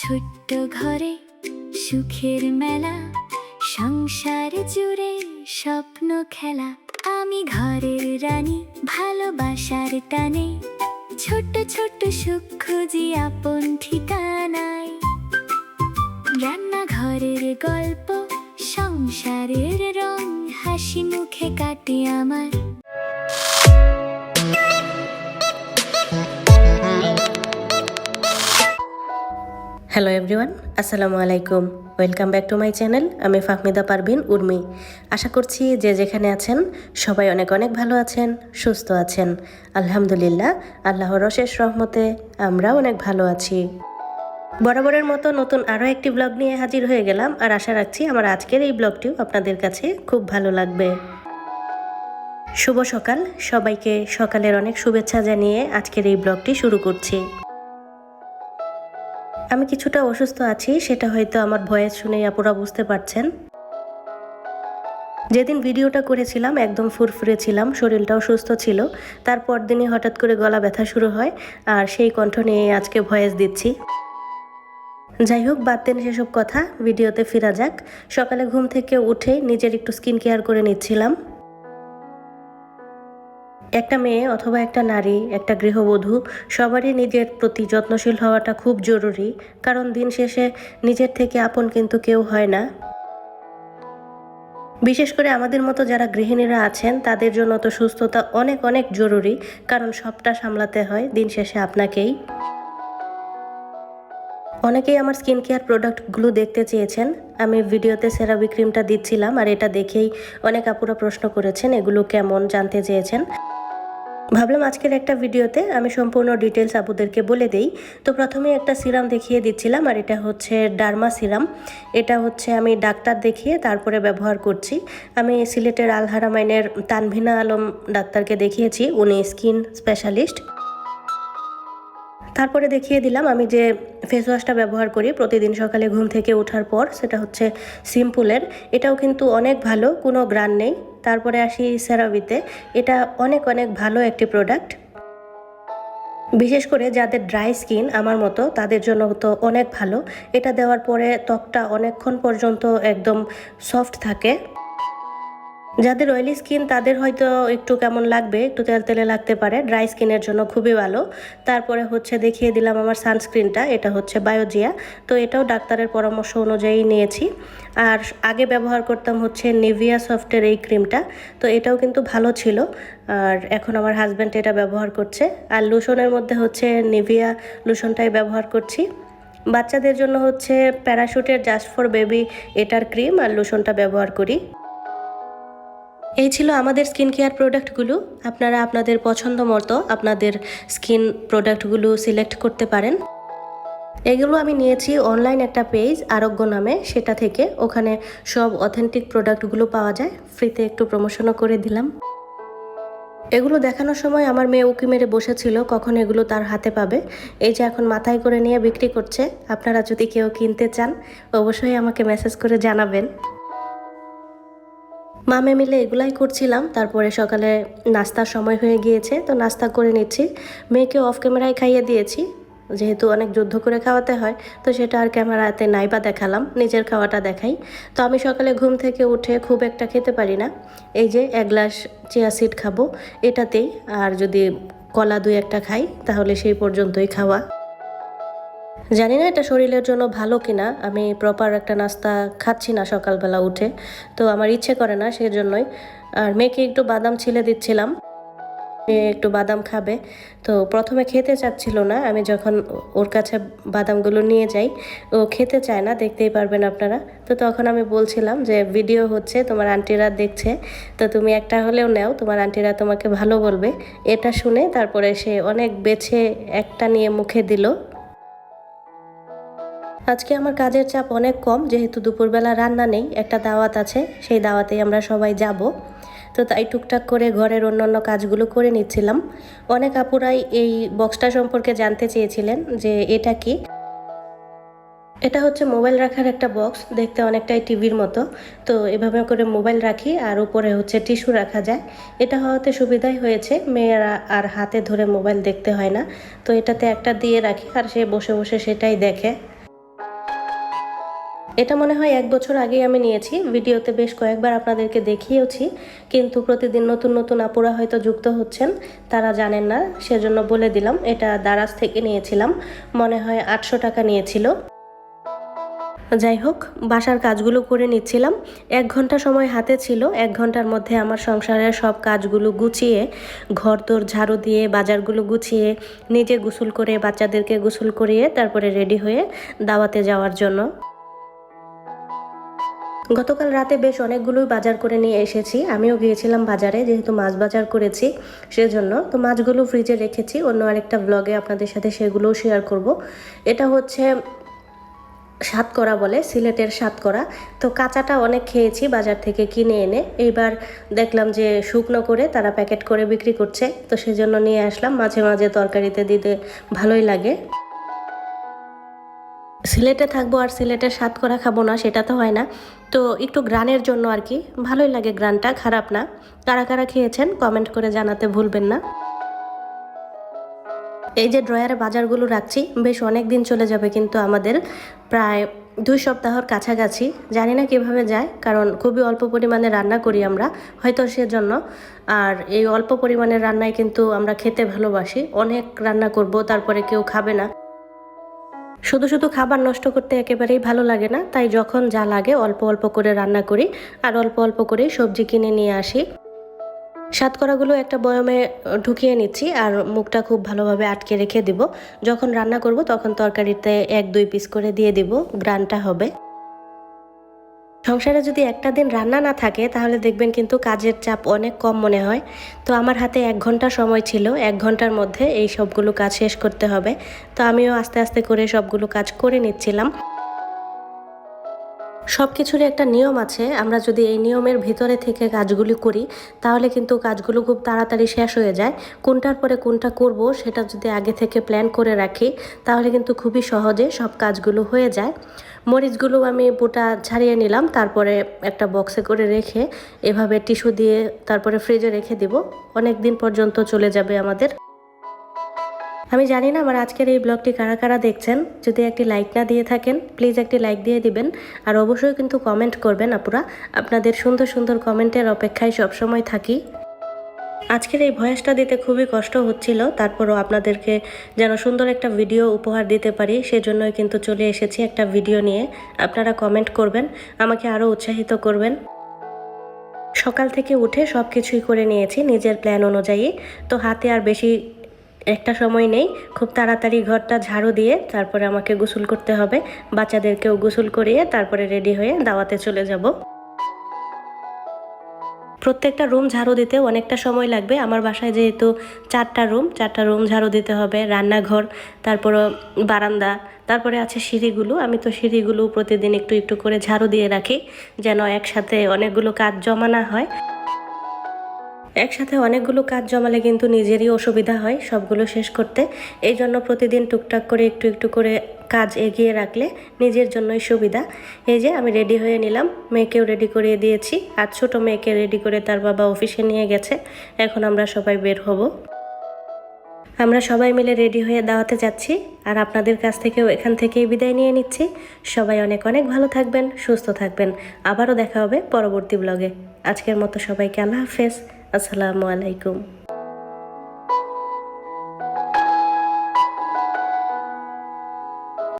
ছোট্ট ঘরে সুখের মেলা, সংসার জুড়ে স্বপ্ন খেলা। আমি ঘরের রানী, ভালোবাসার টানে ছোট্ট ছোট্ট সুখ খুঁজি আপন ঠিকানায়। রান্নাঘরের গল্প, সংসারের রং, হাসি মুখে কাটে আমার। হ্যালো এভরিওয়ান, আসসালামু আলাইকুম। Welcome back to my channel. আমি ফাহমিদা পারভিন উর্মি। আশা করছি যে যেখানে আছেন সবাই অনেক অনেক ভালো আছেন, সুস্থ আছেন। আলহামদুলিল্লাহ, আল্লাহর অশেষ রহমতে আমরা অনেক ভালো আছি। বরাবরের মতো নতুন আরও একটি ব্লগ নিয়ে হাজির হয়ে গেলাম, আর আশা রাখছি আমার আজকের এই ব্লগটিও আপনাদের কাছে খুব ভালো লাগবে। শুভ সকাল, সবাইকে সকালের অনেক শুভেচ্ছা জানিয়ে আজকের এই ব্লগটি শুরু করছি। আমি কিছুটা অসুস্থ আছি, সেটা হয়তো আমার ভয়েস শুনেই আপুরা বুঝতে পারছেন। যেদিন ভিডিওটা করেছিলাম একদম ফুরফুরে ছিলাম, শরীরটাও সুস্থ ছিল। তারপর দিনই হঠাৎ করে গলা ব্যথা শুরু হয়, আর সেই কণ্ঠ নিয়ে আজকে ভয়েস দিচ্ছি। যাই হোক, বাদ দেন সেসব কথা, ভিডিওতে ফেরা যাক। সকালে ঘুম থেকে উঠে নিজের একটু স্কিন কেয়ার করে নিচ্ছিলাম। একটা মেয়ে অথবা একটা নারী, একটা গৃহবধূ, সবারই নিজের প্রতি যত্নশীল হওয়াটা খুব জরুরি। কারণ দিন শেষে নিজের থেকে আপন কিন্তু কেউ হয় না। বিশেষ করে আমাদের মতো যারা গৃহিণীরা আছেন তাদের জন্য তো সুস্থতা অনেক অনেক জরুরি, কারণ সবটা সামলাতে হয় দিন শেষে আপনাকেই। অনেকেই আমার স্কিন কেয়ার প্রোডাক্টগুলো দেখতে চেয়েছেন। আমি ভিডিওতে সেরাভি ক্রিমটা দিচ্ছিলাম, আর এটা দেখেই অনেক আপুরা প্রশ্ন করেছেন এগুলো কেমন, জানতে চেয়েছেন। ভাবলাম আজকের একটা ভিডিওতে আমি সম্পূর্ণ ডিটেলস আপুদেরকে বলে দেই। তো প্রথমে একটা সিরাম দেখিয়ে দিচ্ছিলাম, আর এটা হচ্ছে ডার্মা সিরাম। এটা হচ্ছে আমি ডাক্তার দেখিয়ে তারপরে ব্যবহার করছি। আমি সিলেটের আল হারামাইনের তানভিনা আলম ডাক্তারকে দেখিয়েছি, উনি স্কিন স্পেশালিস্ট। তারপরে দেখিয়ে দিলাম আমি যে ফেস ওয়াশটা ব্যবহার করি প্রতিদিন সকালে ঘুম থেকে ওঠার পর, সেটা হচ্ছে সিম্পলের। এটাও কিন্তু অনেক ভালো, কোনো গ্রান নেই। তারপরে আসি সেরাভিতে। এটা অনেক অনেক ভালো একটি প্রোডাক্ট। বিশেষ করে যাদের ড্রাই স্কিন আমার মতো তাদের জন্য তো অনেক ভালো। এটা দেওয়ার পরে ত্বকটা অনেকক্ষণ পর্যন্ত একদম সফট থাকে। যাদের অয়েলি স্কিন তাদের হয়তো একটু কেমন লাগবে, একটু তেলতেলে লাগতে পারে। ড্রাই স্কিনের জন্য খুবই ভালো। তারপরে হচ্ছে দেখিয়ে দিলাম আমার সানস্ক্রিনটা, এটা হচ্ছে বায়োজিয়া। তো এটাও ডাক্তারের পরামর্শ অনুযায়ী নিয়েছি। আর আগে ব্যবহার করতাম হচ্ছে নিভিয়া সফটের এই ক্রিমটা, তো এটাও কিন্তু ভালো ছিল। আর এখন আমার হাজব্যান্ড এটা ব্যবহার করছে। আর লোশনের মধ্যে হচ্ছে নিভিয়া লোশনটাই ব্যবহার করছি। বাচ্চাদের জন্য হচ্ছে প্যারাশুটের জাস্ট ফর বেবি এটার ক্রিম আর লোশনটা ব্যবহার করি। এই ছিল আমাদের স্কিন কেয়ার প্রোডাক্টগুলো। আপনারা আপনাদের পছন্দ মতো আপনাদের স্কিন প্রোডাক্টগুলো সিলেক্ট করতে পারেন। এগুলো আমি নিয়েছি অনলাইন একটা পেজ আরোগ্য নামে, সেটা থেকে। ওখানে সব অথেন্টিক প্রোডাক্টগুলো পাওয়া যায়। ফ্রিতে একটু প্রমোশনও করে দিলাম। এগুলো দেখানোর সময় আমার মেয়ে উকি মেরে বসেছিল কখন এগুলো তার হাতে পাবে। এই যে এখন মাথায় করে নিয়ে বিক্রি করছে। আপনারা যদি কেউ কিনতে চান অবশ্যই আমাকে মেসেজ করে জানাবেন। মামে মিলে এগুলাই করছিলাম। তারপরে সকালে নাস্তার সময় হয়ে গিয়েছে, তো নাস্তা করে নিচ্ছি। মেয়েকে অফ ক্যামেরায় খাইয়ে দিয়েছি, যেহেতু অনেক যুদ্ধ করে খাওয়াতে হয়, তো সেটা আর ক্যামেরাতে নাইবা দেখালাম, নিজের খাওয়াটা দেখাই। তো আমি সকালে ঘুম থেকে উঠে খুব একটা খেতে পারি না। এই যে এক গ্লাস চিয়া সিড খাবো এটাতেই, আর যদি কলা দুই একটা খাই তাহলে সেই পর্যন্তই খাওয়া। জানি না এটা শরীরের জন্য ভালো কিনা, আমি প্রপার একটা নাস্তা খাচ্ছি না সকালবেলা উঠে, তো আমার ইচ্ছে করে না সেজন্যই। আর মেয়েকে একটু বাদাম ছিলে দিচ্ছিলাম, মেয়ে একটু বাদাম খাবে। তো প্রথমে খেতে চাচ্ছিল না, আমি যখন ওর কাছে বাদামগুলো নিয়ে যাই ও খেতে চায় না, দেখতেই পারবেন আপনারা। তো তখন আমি বলছিলাম যে ভিডিও হচ্ছে, তোমার আন্টিরা দেখছে, তো তুমি একটা হলেও নাও, তোমার আন্টিরা তোমাকে ভালো বলবে। এটা শুনে তারপরে সে অনেক বেছে একটা নিয়ে মুখে দিল। আজকে আমার কাজের চাপ অনেক কম, যেহেতু দুপুরবেলা রান্না নেই, একটা দাওয়াত আছে, সেই দাওয়াতেই আমরা সবাই যাব। তো তাই টুকটাক করে ঘরের অন্যান্য কাজগুলো করে নিচ্ছিলাম। অনেক আপুরাই এই বক্সটা সম্পর্কে জানতে চেয়েছিলেন যে এটা কি। এটা হচ্ছে মোবাইল রাখার একটা বক্স, দেখতে অনেকটাই টিভির মতো। তো এভাবে করে মোবাইল রাখি, আর উপরে হচ্ছে টিস্যু রাখা যায়। এটা হওয়াতে সুবিধাই হয়েছে, মেয়েরা আর হাতে ধরে মোবাইল দেখতে হয় না। তো এটাতে একটা দিয়ে রাখি, আর সে বসে বসে সেটাই দেখে। এটা মনে হয় 1 বছর আগেই আমি নিয়েছি, ভিডিওতে বেশ কয়েকবার আপনাদেরকে দেখিয়েওছি, কিন্তু প্রতিদিন নতুন নতুন আপুরা হয়তো যুক্ত হচ্ছেন, তারা জানেন না, সেজন্য বলে দিলাম। এটা দারাজ থেকে নিয়েছিলাম, মনে হয় 800 টাকা নিয়েছিল। যাই হোক, বাসার কাজগুলো করে নিচ্ছিলাম। 1 ঘন্টা সময় হাতে ছিল। 1 ঘন্টার মধ্যে আমার সংসারের সব কাজগুলো গুছিয়ে, ঘরদোর ঝাড়ু দিয়ে, বাজারগুলো গুছিয়ে, নিজে গোসল করে, বাচ্চাদেরকে গোসল করিয়ে তারপরে রেডি হয়ে দাওয়াতে যাওয়ার জন্য। গতকাল রাতে বেশ অনেকগুলোই বাজার করে নিয়ে এসেছি। আমিও গিয়েছিলাম বাজারে, যেহেতু মাছ বাজার করেছি সেজন্য। তো মাছগুলো ফ্রিজে রেখেছি, অন্য আরেকটা ব্লগে আপনাদের সাথে সেগুলোও শেয়ার করব। এটা হচ্ছে সাতকরা বলে, সিলেটের সাতকরা। তো কাঁচাটা অনেক খেয়েছি বাজার থেকে কিনে এনে, এইবার দেখলাম যে শুকনো করে তারা প্যাকেট করে বিক্রি করছে, তো সেজন্য নিয়ে আসলাম। মাঝে মাঝে তরকারিতে দিতে ভালোই লাগে। সিলেটে থাকবো আর সিলেটের সাতকরা খাবো না, সেটা তো হয় না। তো একটু গ্রানের জন্য আর কি, ভালোই লাগে গ্রানটা, খারাপ না। কারা কারা খেয়েছেন কমেন্ট করে জানাতে ভুলবেন না। এই যে ড্রয়ারে বাজারগুলো রাখছি, বেশ অনেক দিন চলে যাবে কিন্তু আমাদের, প্রায় 2 সপ্তাহর কাছাকাছি। জানি না কিভাবে যায়, কারণ খুবই অল্প পরিমাণে রান্না করি আমরা, হয়তো সেজন্য। আর এই অল্প পরিমাণের রান্নায় কিন্তু আমরা খেতে ভালোবাসি। অনেক রান্না করব, তারপরে কেউ খাবে না। শুধু শুধু খাবার নষ্ট করতে একেবারেই ভালো লাগে না, তাই যখন যা লাগে অল্প অল্প করে রান্না করি, আর অল্প অল্প করেই সবজি কিনে নিয়ে আসি। সাতকরাগুলো একটা বয়মে ঢুকিয়ে নিচ্ছি, আর মুখটা খুব ভালোভাবে আটকে রেখে দিব। যখন রান্না করব তখন তরকারিতে 1-2 পিস করে দিয়ে দিব, গ্রানটা হবে। সংসারে যদি একটা দিন রান্না না থাকে তাহলে দেখবেন কিন্তু কাজের চাপ অনেক কম মনে হয়। তো আমার হাতে 1 ঘন্টা সময় ছিল, 1 ঘন্টার মধ্যে এই সবগুলো কাজ শেষ করতে হবে। তো আমিও আস্তে আস্তে করে সবগুলো কাজ করে নিচ্ছিলাম। সব কিছুরই একটা নিয়ম আছে, আমরা যদি এই নিয়মের ভিতরে থেকে কাজগুলি করি তাহলে কিন্তু কাজগুলো খুব তাড়াতাড়ি শেষ হয়ে যায়। কোনটার পরে কোনটা করব সেটা যদি আগে থেকে প্ল্যান করে রাখি তাহলে কিন্তু খুবই সহজে সব কাজগুলো হয়ে যায়। মরিচগুলো আমি বোটা ছাড়িয়ে নিলাম, তারপরে একটা বক্সে করে রেখে এভাবে টিস্যু দিয়ে তারপরে ফ্রিজে রেখে দিব, অনেক দিন পর্যন্ত চলে যাবে আমাদের। আমি জানি না আমার আজকের এই ব্লগটি কারা কারা দেখছেন, যদি একটি লাইক না দিয়ে থাকেন প্লিজ একটি লাইক দিয়ে দিবেন, আর অবশ্যই কিন্তু কমেন্ট করবেন আপুরা। আপনাদের সুন্দর সুন্দর কমেন্টের অপেক্ষায় সবসময় থাকি। আজকের এই ভয়েসটা দিতে খুবই কষ্ট হচ্ছিল, তারপরও আপনাদেরকে যেন সুন্দর একটা ভিডিও উপহার দিতে পারি সেজন্যই কিন্তু চলে এসেছি একটা ভিডিও নিয়ে। আপনারা কমেন্ট করবেন, আমাকে আরও উৎসাহিত করবেন। সকাল থেকে উঠে সব কিছুই করে নিয়েছি নিজের প্ল্যান অনুযায়ী। তো হাতে আর বেশি একটা সময় নেই, খুব তাড়াতাড়ি ঘরটা ঝাড়ু দিয়ে তারপরে আমাকে গোসল করতে হবে, বাচ্চাদেরকেও গোসল করিয়ে তারপরে রেডি হয়ে দাওয়াতে চলে যাব। প্রত্যেকটা রুম ঝাড়ু দিতে অনেকটা সময় লাগবে। আমার বাসায় যেহেতু 4টা রুম ঝাড়ু দিতে হবে, রান্নাঘর, তারপরে বারান্দা, তারপরে আছে সিঁড়িগুলো। আমি তো সিঁড়িগুলো প্রতিদিন একটু একটু করে ঝাড়ু দিয়ে রাখি, যেন একসাথে অনেকগুলো কাজ জমা না হয়। একসাথে অনেকগুলো কাজ জমালে কিন্তু নিজেরই অসুবিধা হয় সবগুলো শেষ করতে। এই জন্য প্রতিদিন টুকটাক করে একটু একটু করে কাজ এগিয়ে রাখলে নিজের জন্যই সুবিধা। এই যে আমি রেডি হয়ে নিলাম, মেয়েকেও রেডি করিয়ে দিয়েছি, আর ছোটো মেয়েকে রেডি করে তার বাবা অফিসে নিয়ে গেছে। এখন আমরা সবাই বের হব। আমরা সবাই মিলে রেডি হয়ে দাওয়াতে যাচ্ছি, আর আপনাদের কাছ থেকেও এখান থেকেই বিদায় নিয়ে নিচ্ছি। সবাই অনেক অনেক ভালো থাকবেন, সুস্থ থাকবেন। আবারও দেখা হবে পরবর্তী ব্লগে। আজকের মতো সবাইকে আল্লাহ হাফেজ, আসসালামু আলাইকুম।